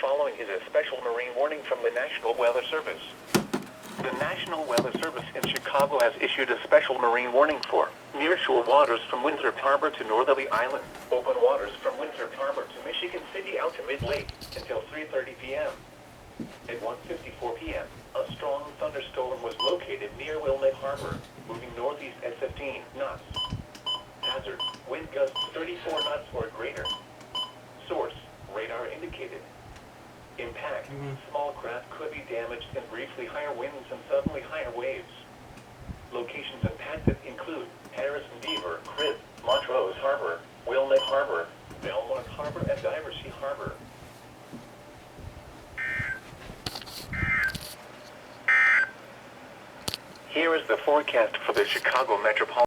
following is a special marine warning from the National Weather Service. The National Weather Service in Chicago has issued a special marine warning for nearshore waters from Winthrop Harbor to Northerly Island, open waters from Winthrop Harbor to Michigan City out to mid-lake until 3:30 p.m. At 1:54 p.m., a strong thunderstorm was located near Wilmette Harbor, moving northeast at 15 knots. Hazard, wind gusts 34 knots or greater. Source, radar indicated. Impact, small craft could be damaged in briefly higher winds and suddenly higher waves. Locations impacted include Harrison Beaver, Crib, Montrose Harbor, Wilmette Harbor, Belmont Harbor, and Diversey Harbor. Here is the forecast for the Chicago metropolitan